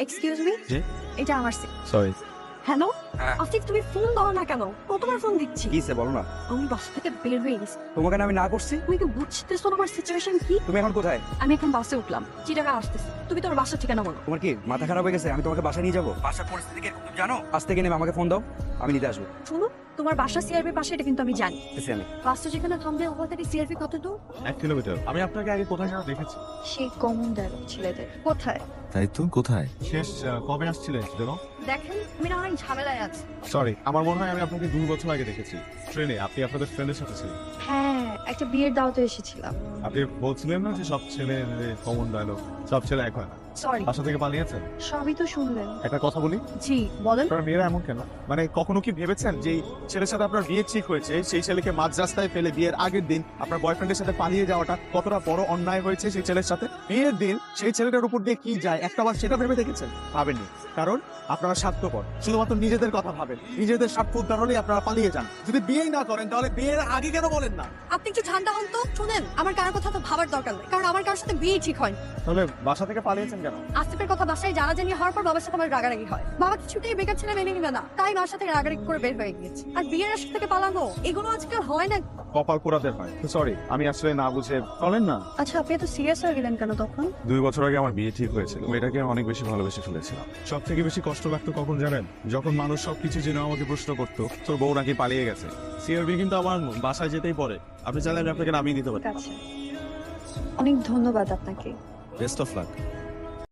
Excuse me, জি এটা আমার seat. Sorry hello হ্যাঁ। আসিফ, তুমি ফোন দাও না কেন? কতবার ফোন দিচ্ছি। কিসে বলো না? আমি বাসা থেকে বের হয়ে গেছি। তোমাকে না আমি না করছি? তুমি কি বুঝতেছো না আমার সিচুয়েশন কি? তুমি এখন কোথায়? আমি এখন বাসে উঠলাম, চিটাগাং আসতেছি। তুমি তোমার বাসার ঠিকানা বলো। তোমার কি মাথা খারাপ হয়ে গেছে? আমি তোমাকে বাসা নিয়ে যাবো? বাসার পরিস্থিতি কি তুমি জানো? আজ থেকে নেমে আমাকে ফোন দাও, আমি নিতে আসবো। শুনো, তোমার বাসা সিআরপি পাশে, এটা কিন্তু আমি জানি। এসে আমি বাসটা যেখানে থামবে ওখান থেকে সিআরপি কত দূর? 1 কিলোমিটার। আমি আপনাকে আগে কোথায় যেন দেখেছি। সেই কমন ডায়লগ ছেলেদের। কোথায়? তাই তো, কোথায় শেষ কবে আসছিলেন যেন? দেখেন, আমি না অনেক ঝামেলায় আছি। সরি, আমার মনে হয় আমি আপনাকে 2 বছর আগে দেখেছি ট্রেনে। আপনি আপনাদের ফ্রেন্ডের সাথে ছিলেন। হ্যাঁ, একটা বিয়ের দাওয়াতে এসেছিলাম। আপনি বলছিলেন না যে সব ছেলে কমন ডায়লগ, সব ছেলে এক হয় না। সরি, বাসা থেকে পালিয়েছেন? সবই তো শুনলেন। একটা কথা বলি, জি বলেন। আপনার মেয়েরা এমন কেন? মানে কখনো কি ভেবেছেন যে এই ছেলের সাথে আপনার বিয়ে ঠিক হয়েছে, সেই ছেলেকে মাঝ রাস্তায় ফেলে বিয়ের আগের দিন আপনার বয়ফ্রেন্ডের সাথে পালিয়ে যাওয়াটা কতটা বড় অন্যায় হয়েছে সেই ছেলের সাথে? বিয়ের দিন সেই ছেলেটার উপর দিয়ে কি যায় একটাবার সেটা ভেবে দেখেছেন? ভাবেননি, কারণ আপনারা স্বার্থপর, শুধুমাত্র নিজেদের কথা ভাবেন, নিজেদের স্বার্থ উদ্ধার হলেই আপনারা পালিয়ে যান। যদি বিয়েই না করেন তাহলে বিয়ের আগে কেন বলেন না? আপনি একটু ঠান্ডা হন তো। শুনেন, আমার কারোর কথা তো ভাবার দরকার নেই, কারণ আমার কারোর সাথে বিয়ে ঠিক হয়। তাহলে বাসা থেকে পালিয়েছেন কেন? আসিফের কথা বাসায় জানাজানি হওয়ার পর বাবার সাথে আমার রাগারাগি হয়। বাবা কিছুতেই বেকার ছেলে মেনে নিবে না, তাই মার সাথে রাগারাগি করে বের হয়ে গিয়েছে। আর বিয়ের আশা থেকে পালানো, এগুলো আজকাল হয় না। কপাল পোড়াদের হয়। সরি, আমি আসলে না বুঝে। চলেন না। আচ্ছা, আপনি এত সিরিয়াস হয়ে গেলেন কেন তখন? 2 বছর আগে আমার বিয়ে ঠিক হয়েছিল, মেয়েটাকে অনেক বেশি ভালোবেসে ফেলেছিলাম। সব থেকে বেশি কষ্ট লাগতো কখন জানেন? যখন মানুষ সবকিছু জেনে আমাকে প্রশ্ন করতো তোর বউ নাকি পালিয়ে গেছে। সিআরবি কিন্তু আমার বাসায় যেতেই পড়ে। আপনি চাইলে আমি আপনাকে নামিয়ে দিতে পারি। ঠিক আছে, অনেক ধন্যবাদ আপনাকে। Best of luck.